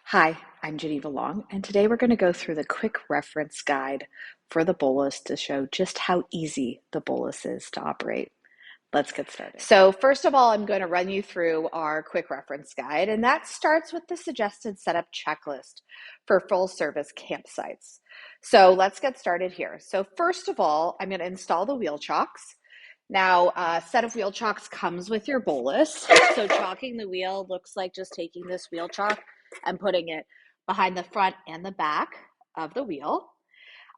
Hi, I'm Geneva Long, and today we're going to go through the quick reference guide for the Bowlus to show just how easy the Bowlus is to operate. Let's get started. So first of all, I'm going to run you through our quick reference guide, and that starts with the suggested setup checklist for full service campsites. So let's get started here. So first of all, I'm going to install the wheel chocks. Now, a set of wheel chocks comes with your Bowlus. So chalking the wheel looks like just taking this wheel chalk and putting it behind the front and the back of the wheel.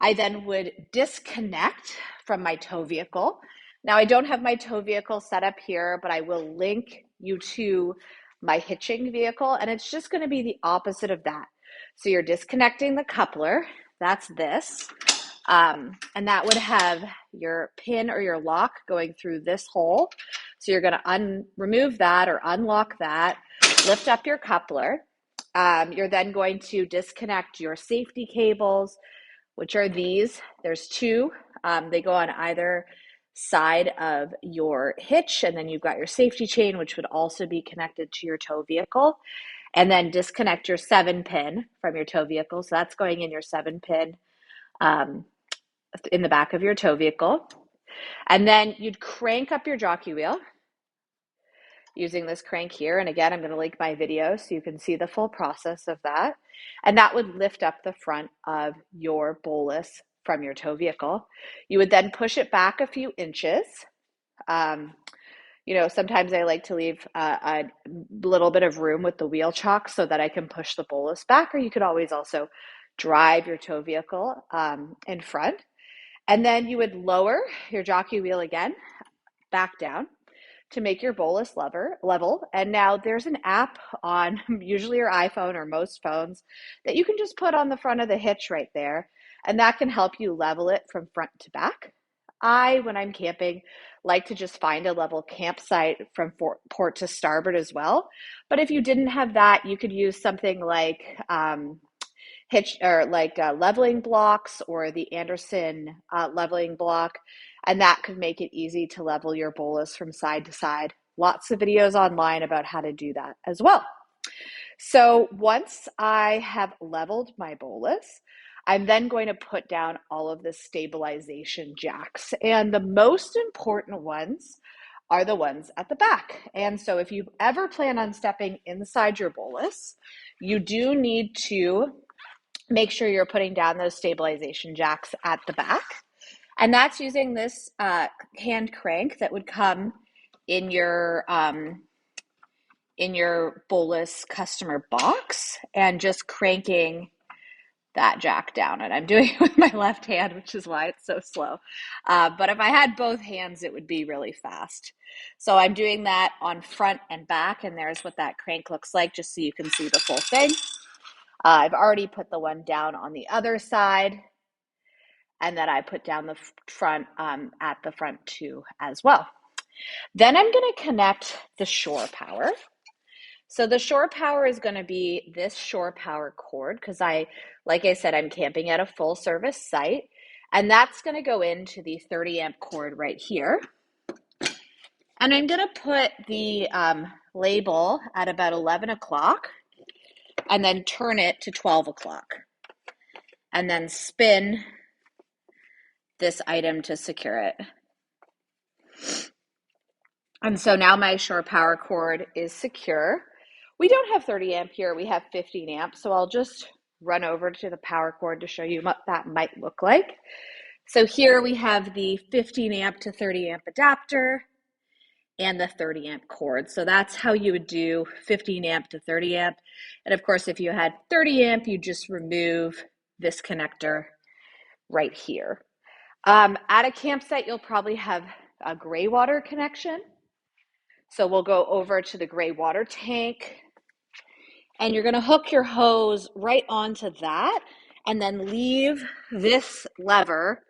I then would disconnect from my tow vehicle. Now, I don't have my tow vehicle set up here, but I will link you to my hitching vehicle, and it's just going to be the opposite of that. So you're disconnecting the coupler, that's this, and that would have your pin or your lock going through this hole. So you're going to remove that or unlock that, lift up your coupler. You're then going to disconnect your safety cables, which are these. There's two. They go on either side of your hitch, and then you've got your safety chain, which would also be connected to your tow vehicle. And then disconnect your 7-pin from your tow vehicle. So that's going in your 7-pin in the back of your tow vehicle. And then you'd crank up your jockey wheel using this crank here. And again, I'm going to link my video so you can see the full process of that. And that would lift up the front of your Bowlus from your tow vehicle. You would then push it back a few inches. Sometimes I like to leave a little bit of room with the wheel chock so that I can push the Bowlus back, or you could always also drive your tow vehicle in front. And then you would lower your jockey wheel again, back down to make your Bowlus level. And now there's an app on usually your iPhone or most phones that you can just put on the front of the hitch right there. And that can help you level it from front to back. When I'm camping, like to just find a level campsite from port to starboard as well. But if you didn't have that, you could use something like leveling blocks or the Anderson leveling block, and that could make it easy to level your Bowlus from side to side. Lots of videos online about how to do that as well. So once I have leveled my Bowlus, I'm then going to put down all of the stabilization jacks, and the most important ones are the ones at the back. And so if you ever plan on stepping inside your Bowlus, you do need to make sure you're putting down those stabilization jacks at the back. And that's using this hand crank that would come in your Bowlus customer box, and just cranking that jack down. And I'm doing it with my left hand, which is why it's so slow. But if I had both hands, it would be really fast. So I'm doing that on front and back, and there's what that crank looks like, just so you can see the full thing. I've already put the one down on the other side, and then I put down the front at the front too as well. Then I'm going to connect the shore power. So the shore power is going to be this shore power cord, because like I said, I'm camping at a full service site, and that's going to go into the 30 amp cord right here. And I'm going to put the label at about 11 o'clock, and then turn it to 12 o'clock, and then spin this item to secure it. And so now my shore power cord is secure. We don't have 30 amp here, we have 15 amp. So I'll just run over to the power cord to show you what that might look like. So here we have the 15 amp to 30 amp adapter and the 30 amp cord. So that's how you would do 15 amp to 30 amp. And of course, if you had 30 amp, you just remove this connector right here. At a campsite, you'll probably have a gray water connection. So we'll go over to the gray water tank, and you're going to hook your hose right onto that, and then leave this lever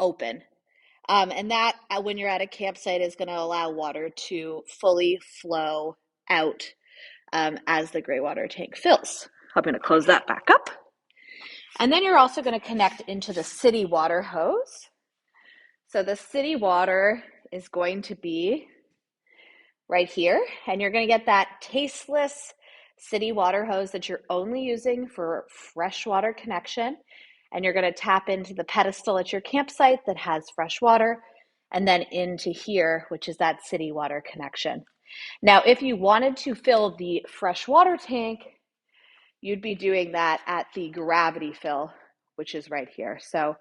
open. And that, when you're at a campsite, is going to allow water to fully flow out as the gray water tank fills. I'm going to close that back up. And then you're also going to connect into the city water hose. So the city water is going to be right here, and you're going to get that tasteless city water hose that you're only using for freshwater connection. And you're going to tap into the pedestal at your campsite that has fresh water, and then into here, which is that city water connection. Now, if you wanted to fill the freshwater tank, you'd be doing that at the gravity fill, which is right here. So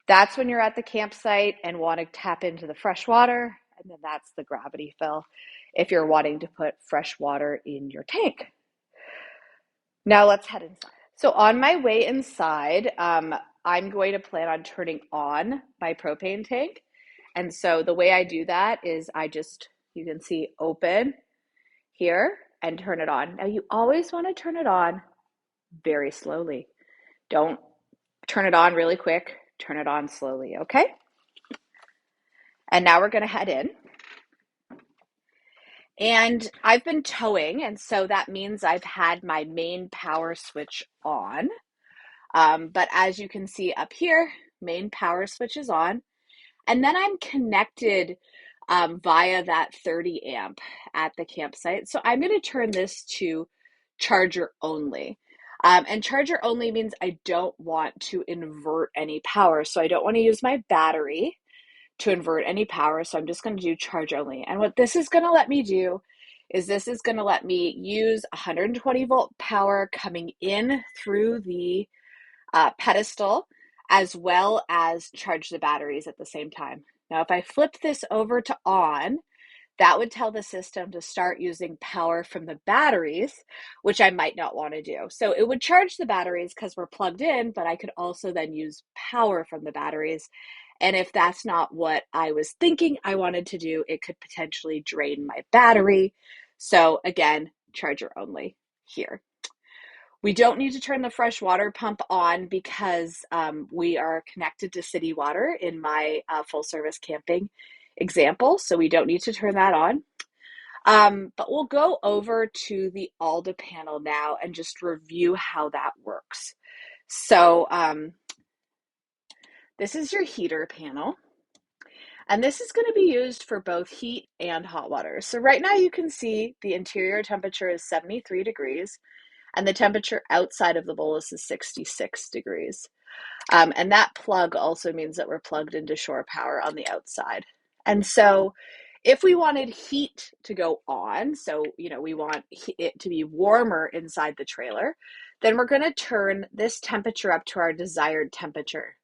that's when you're at the campsite and want to tap into the fresh water, and then that's the gravity fill if you're wanting to put fresh water in your tank. Now let's head inside. So on my way inside, I'm going to plan on turning on my propane tank. And so the way I do that is you can see, open here and turn it on. Now you always want to turn it on very slowly. Don't turn it on really quick, turn it on slowly, okay? And now we're going to head in. And I've been towing, and so that means I've had my main power switch on. But as you can see up here, main power switch is on. And then I'm connected via that 30 amp at the campsite. So I'm going to turn this to charger only. And charger only means I don't want to invert any power. So I don't want to use my battery to invert any power. So I'm just going to do charge only. And what this is going to let me do is this is going to let me use 120 volt power coming in through the pedestal, as well as charge the batteries at the same time. Now, if I flip this over to on, that would tell the system to start using power from the batteries, which I might not want to do. So it would charge the batteries because we're plugged in, but I could also then use power from the batteries. And if that's not what I was thinking I wanted to do, it could potentially drain my battery. So again, charger only here. We don't need to turn the fresh water pump on because we are connected to city water in my full service camping example. So we don't need to turn that on. But we'll go over to the Alda panel now and just review how that works. So this is your heater panel. And this is going to be used for both heat and hot water. So right now you can see the interior temperature is 73 degrees. And the temperature outside of the Bowlus is 66 degrees. And that plug also means that we're plugged into shore power on the outside. And so if we wanted heat to go on, so we want it to be warmer inside the trailer, then we're going to turn this temperature up to our desired temperature.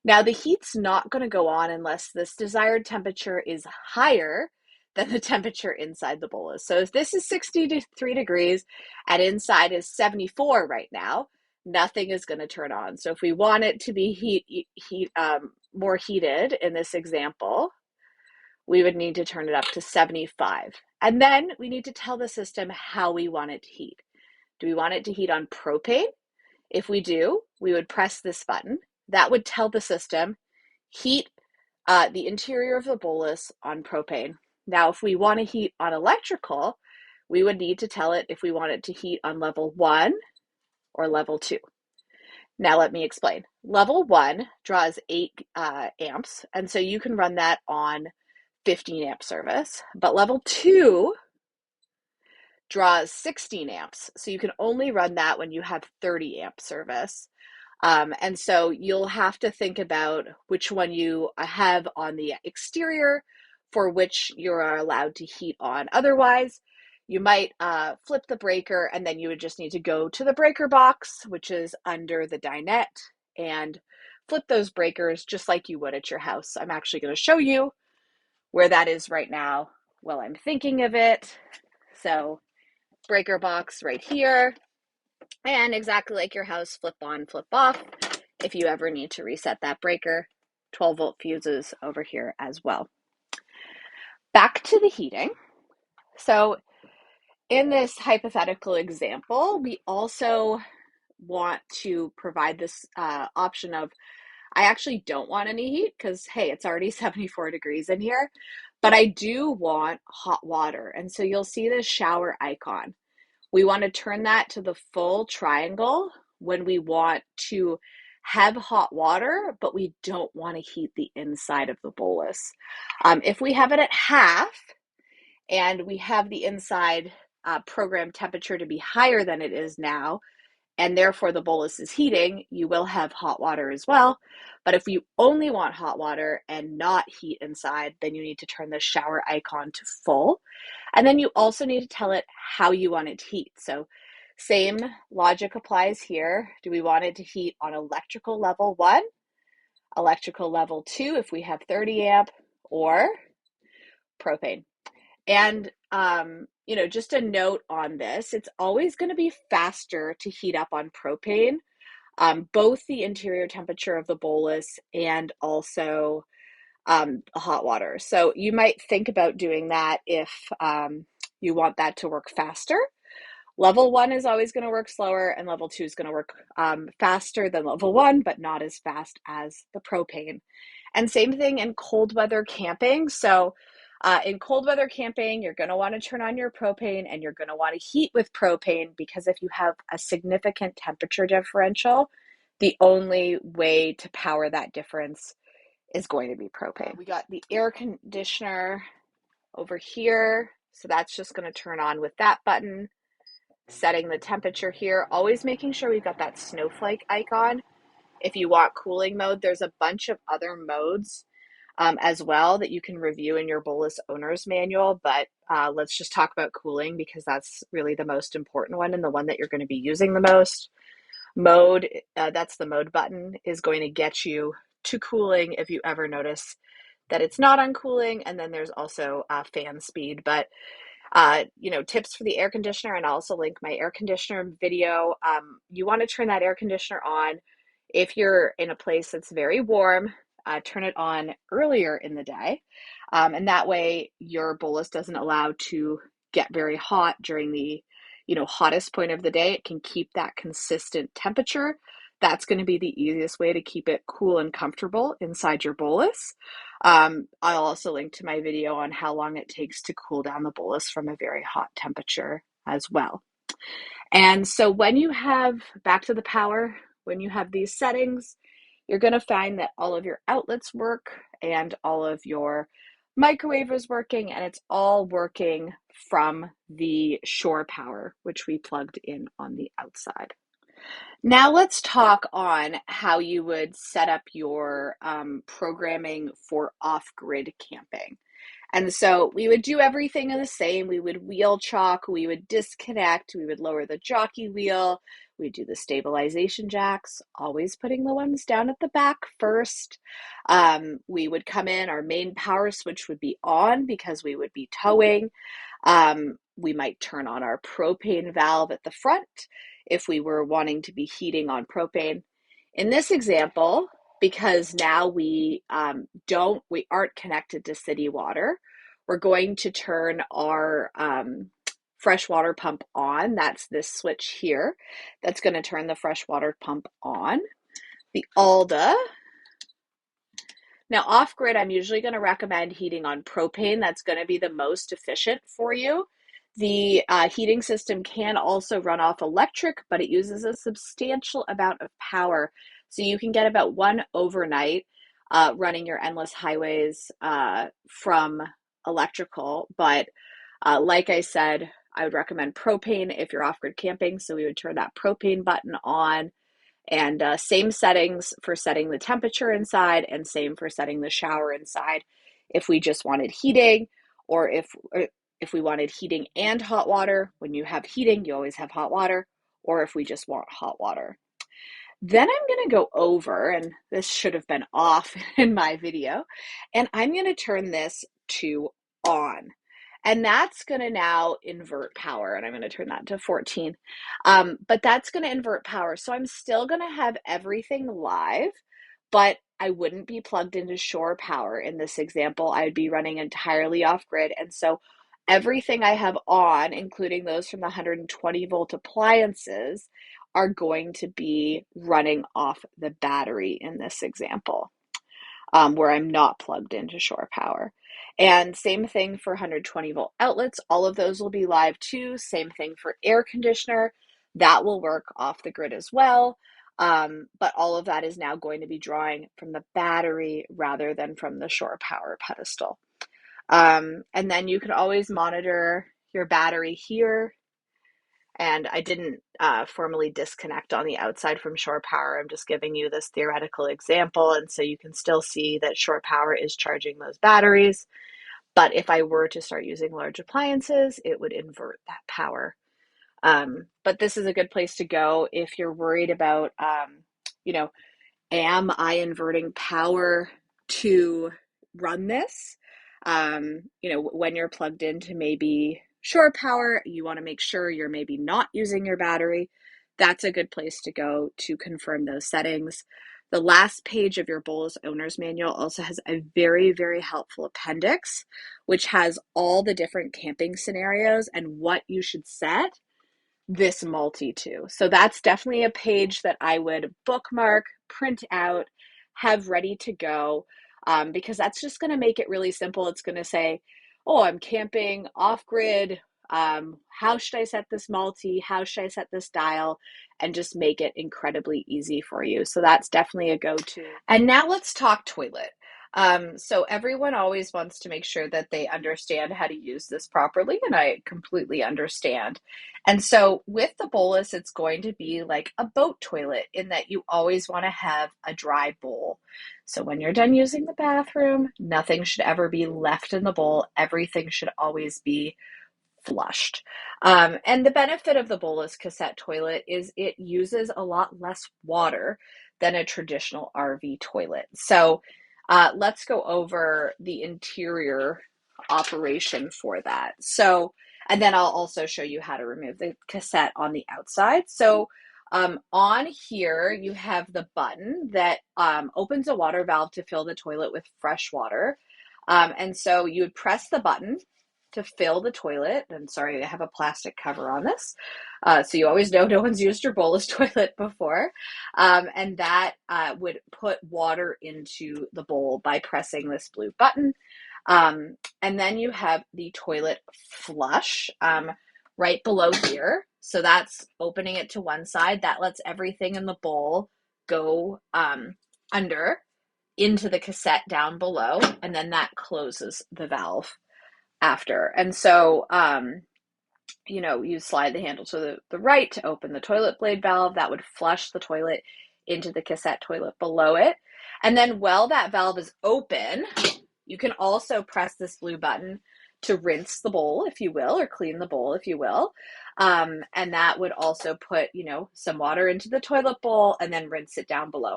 Now the heat's not going to go on unless this desired temperature is higher than the temperature inside the Bowlus. So if this is 63 degrees and inside is 74 right now, nothing is going to turn on. So if we want it to be more heated in this example, we would need to turn it up to 75. And then we need to tell the system how we want it to heat. Do we want it to heat on propane? If we do, we would press this button. That would tell the system, heat the interior of the Bowlus on propane. Now, if we want to heat on electrical, we would need to tell it if we want it to heat on level 1 or level 2. Now, let me explain. Level 1 draws 8 amps, and so you can run that on 15 amp service. But level 2 draws 16 amps, so you can only run that when you have 30 amp service. And so you'll have to think about which one you have on the exterior for which you're allowed to heat on. Otherwise, you might flip the breaker, and then you would just need to go to the breaker box, which is under the dinette, and flip those breakers just like you would at your house. I'm actually going to show you where that is right now while I'm thinking of it. So breaker box right here. And exactly like your house, flip on, flip off. If you ever need to reset that breaker, 12 volt fuses over here as well. Back to the heating. So in this hypothetical example, we also want to provide this option of, I actually don't want any heat because, hey, it's already 74 degrees in here, but I do want hot water. And so you'll see this shower icon. We want to turn that to the full triangle when we want to have hot water, but we don't want to heat the inside of the Bowlus. If we have it at half and we have the inside program temperature to be higher than it is now, and therefore the bolus is heating, you will have hot water as well. But if you only want hot water and not heat inside, then you need to turn the shower icon to full. And then you also need to tell it how you want it to heat. So same logic applies here. Do we want it to heat on electrical level 1, electrical level 2 if we have 30 amp, or propane? And, just a note on this, it's always going to be faster to heat up on propane, both the interior temperature of the bolus and also hot water. So you might think about doing that if you want that to work faster. Level 1 is always going to work slower, and level 2 is going to work faster than level 1, but not as fast as the propane. And same thing in cold weather camping. So in cold weather camping, you're going to want to turn on your propane, and you're going to want to heat with propane, because if you have a significant temperature differential, the only way to power that difference is going to be propane. We got the air conditioner over here. So that's just going to turn on with that button, setting the temperature here, always making sure we've got that snowflake icon. If you want cooling mode, there's a bunch of other modes as well that you can review in your Bowlus owner's manual, but let's just talk about cooling, because that's really the most important one and the one that you're going to be using the most. Mode, that's the mode button, is going to get you to cooling if you ever notice that it's not on cooling. And then there's also fan speed, but tips for the air conditioner, and I'll also link my air conditioner video. You want to turn that air conditioner on if you're in a place that's very warm. Turn it on earlier in the day, and that way your bolus doesn't allow to get very hot during the hottest point of the day. It can keep that consistent temperature. That's going to be the easiest way to keep it cool and comfortable inside your bolus. I'll also link to my video on how long it takes to cool down the bolus from a very hot temperature as well. And so when you have, back to the power, when you have these settings, you're going to find that all of your outlets work and all of your microwave is working, and it's all working from the shore power, which we plugged in on the outside. Now let's talk on how you would set up your programming for off-grid camping. And so we would do everything the same. We would wheel chalk, we would disconnect, we would lower the jockey wheel, we'd do the stabilization jacks, always putting the ones down at the back first. We would come in, our main power switch would be on because we would be towing. We might turn on our propane valve at the front if we were wanting to be heating on propane. In this example, because now we aren't connected to city water, we're going to turn our freshwater pump on. That's this switch here. That's going to turn the freshwater pump on. The Alda. Now off-grid, I'm usually going to recommend heating on propane. That's going to be the most efficient for you. The heating system can also run off electric, but it uses a substantial amount of power. So you can get about one overnight running your endless highways from electrical. But like I said, I would recommend propane if you're off-grid camping. So we would turn that propane button on, and same settings for setting the temperature inside, and same for setting the shower inside if we just wanted heating, or if we wanted heating and hot water. When you have heating, you always have hot water, or if we just want hot water. Then I'm going to go over, and this should have been off in my video, and I'm going to turn this to on. And that's going to now invert power, and I'm going to turn that to 14. But that's going to invert power. So I'm still going to have everything live, but I wouldn't be plugged into shore power in this example. I would be running entirely off grid. And so everything I have on, including those from the 120 volt appliances, are going to be running off the battery in this example, where I'm not plugged into shore power. And same thing for 120 volt outlets. All of those will be live too. Same thing for air conditioner. That will work off the grid as well. But all of that is now going to be drawing from the battery rather than from the shore power pedestal. And then you can always monitor your battery here And I didn't formally disconnect on the outside from shore power. I'm just giving you this theoretical example. And so you can still see that shore power is charging those batteries. But if I were to start using large appliances, it would invert that power. But this is a good place to go if you're worried about, you know, am I inverting power to run this? When you're plugged into maybe shore power, you want to make sure you're maybe not using your battery. That's a good place to go to confirm those settings. The last page of your Bowlus owner's manual also has a very, very helpful appendix, which has all the different camping scenarios and what you should set this multi to. So that's definitely a page that I would bookmark, print out, have ready to go, because that's just going to make it really simple. It's going to say, oh, I'm camping off grid. How should I set this multi? How should I set this dial? And just make it incredibly easy for you. So that's definitely a go-to. And now let's talk toilet. So everyone always wants to make sure that they understand how to use this properly, and I completely understand. And so with the Bowlus, it's going to be like a boat toilet in that you always want to have a dry bowl. So when you're done using the bathroom, nothing should ever be left in the bowl. Everything should always be flushed. And the benefit of the Bowlus cassette toilet is it uses a lot less water than a traditional RV toilet. So let's go over the interior operation for that. So, and then I'll also show you how to remove the cassette on the outside. So on here, you have the button that opens a water valve to fill the toilet with fresh water. And so you would press the button to fill the toilet. And sorry, I have a plastic cover on this. So you always know no one's used your Bowlus toilet before. And that would put water into the bowl by pressing this blue button. And then you have the toilet flush right below here. So that's opening it to one side. That lets everything in the bowl go under into the cassette down below. And then that closes the valve after. And so, you slide the handle to the right to open the toilet blade valve. That would flush the toilet into the cassette toilet below it. And then while that valve is open, you can also press this blue button to rinse the bowl, if you will, or clean the bowl, if you will. And that would also put, some water into the toilet bowl and then rinse it down below.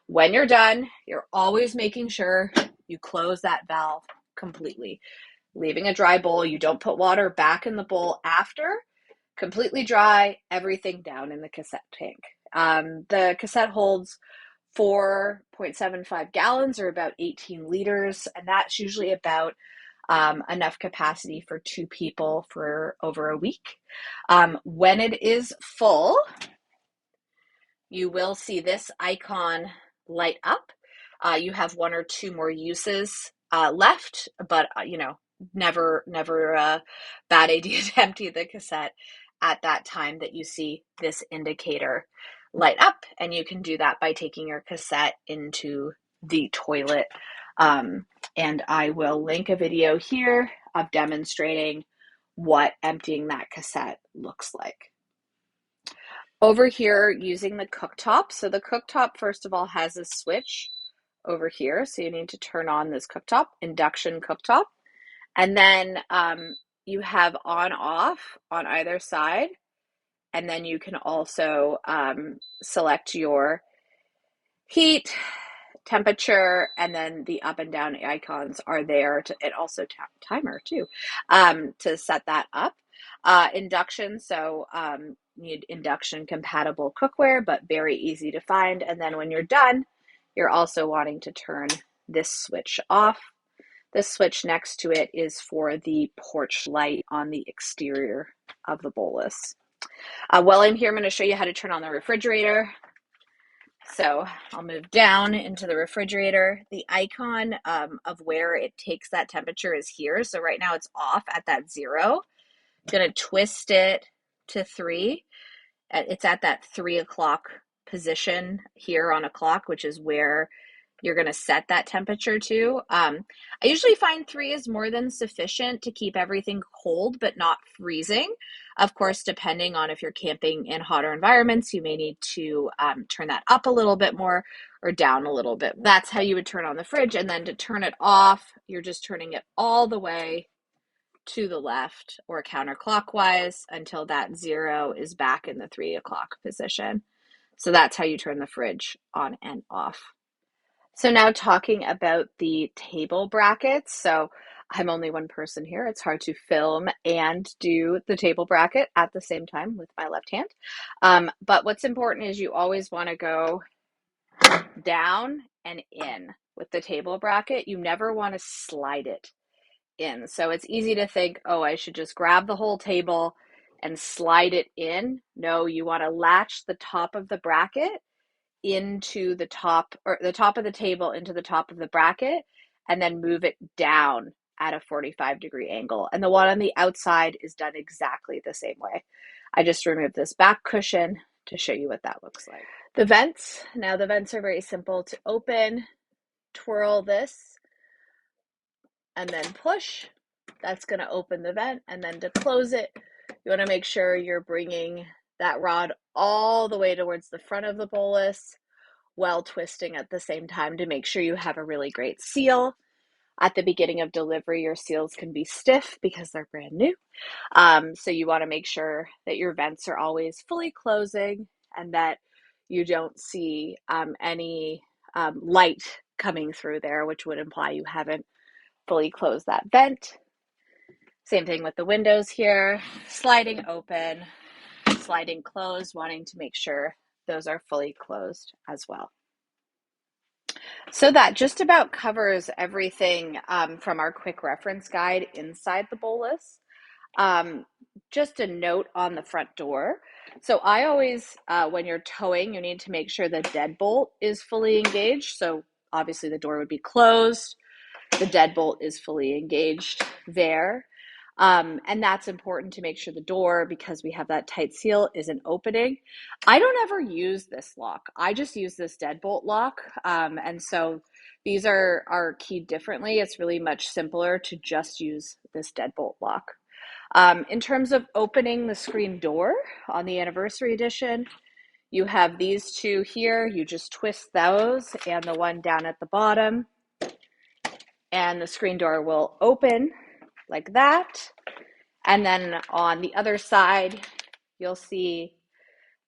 When you're done, you're always making sure you close that valve completely. Leaving a dry bowl, you don't put water back in the bowl after. Completely dry, everything down in the cassette tank. The cassette holds 4.75 gallons or about 18 liters, and that's usually about enough capacity for 2 people for over a week. When it is full, you will see this icon light up. You have 1 or 2 more uses left, but never a bad idea to empty the cassette at that time that you see this indicator light up. And you can do that by taking your cassette into the toilet. And I will link a video here of demonstrating what emptying that cassette looks like. Over here, using the cooktop. So the cooktop, first of all, has a switch over here. So you need to turn on this cooktop, induction cooktop. And then you have on off on either side. And then you can also select your heat, temperature, and then the up and down icons are there to, and also timer too, to set that up. Induction, so need induction compatible cookware, but very easy to find. And then when you're done, you're also wanting to turn this switch off. This switch next to it is for the porch light on the exterior of the Bowlus. While I'm here, I'm going to show you how to turn on the refrigerator. So I'll move down into the refrigerator. The icon of where it takes that temperature is here. So right now it's off at that 0. I'm going to twist it to 3. It's at that 3 o'clock position here on a clock, which is where you're going to set that temperature to. I usually find 3 is more than sufficient to keep everything cold but not freezing. Of course, depending on if you're camping in hotter environments, you may need to turn that up a little bit more or down a little bit. That's how you would turn on the fridge. And then to turn it off, you're just turning it all the way to the left or counterclockwise until that 0 is back in the 3 o'clock position. So that's how you turn the fridge on and off. So now talking about the table brackets. So I'm only one person here. It's hard to film and do the table bracket at the same time with my left hand. But what's important is you always want to go down and in with the table bracket. You never want to slide it in. So it's easy to think, oh, I should just grab the whole table and slide it in. No, you want to latch the top of the bracket into the top, or the top of the table into the top of the bracket, and then move it down at a 45-degree angle. And the one on the outside is done exactly the same way. I just removed this back cushion to show you what that looks like. The vents, now the vents are very simple to open. Twirl this and then push. That's going to open the vent. And then to close it, you want to make sure you're bringing that rod all the way towards the front of the bolus while twisting at the same time to make sure you have a really great seal. At the beginning of delivery, your seals can be stiff because they're brand new. So you want to make sure that your vents are always fully closing and that you don't see any light coming through there, which would imply you haven't fully closed that vent. Same thing with the windows here, sliding open, sliding closed, wanting to make sure those are fully closed as well. So that just about covers everything from our quick reference guide inside the bolus. Just a note on the front door. So I always, when you're towing, you need to make sure the deadbolt is fully engaged. So obviously the door would be closed. The deadbolt is fully engaged there. And that's important to make sure the door, because we have that tight seal, isn't opening. I don't ever use this lock. I just use this deadbolt lock. And so these are keyed differently. It's really much simpler to just use this deadbolt lock. In terms of opening the screen door on the Anniversary Edition, you have these two here. You just twist those and the one down at the bottom, and the screen door will open like that. And then on the other side, you'll see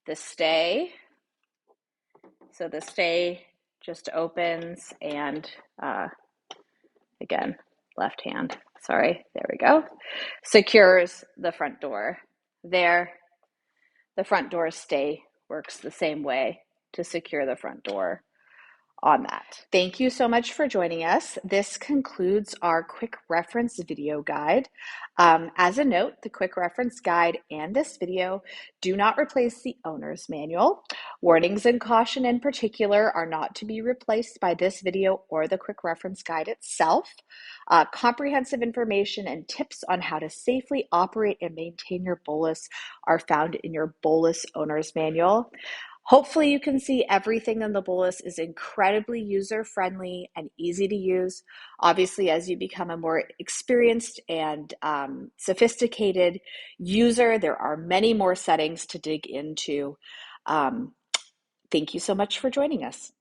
the stay. So the stay just opens and again, left hand, sorry, there we go, secures the front door. There, the front door stay works the same way to secure the front door on that. Thank you so much for joining us. This concludes our quick reference video guide. As a note, the quick reference guide and this video do not replace the owner's manual. Warnings and caution in particular are not to be replaced by this video or the quick reference guide itself. Comprehensive information and tips on how to safely operate and maintain your bolus are found in your bolus owner's manual. Hopefully you can see everything in the bolus is incredibly user-friendly and easy to use. Obviously, as you become a more experienced and sophisticated user, there are many more settings to dig into. Thank you so much for joining us.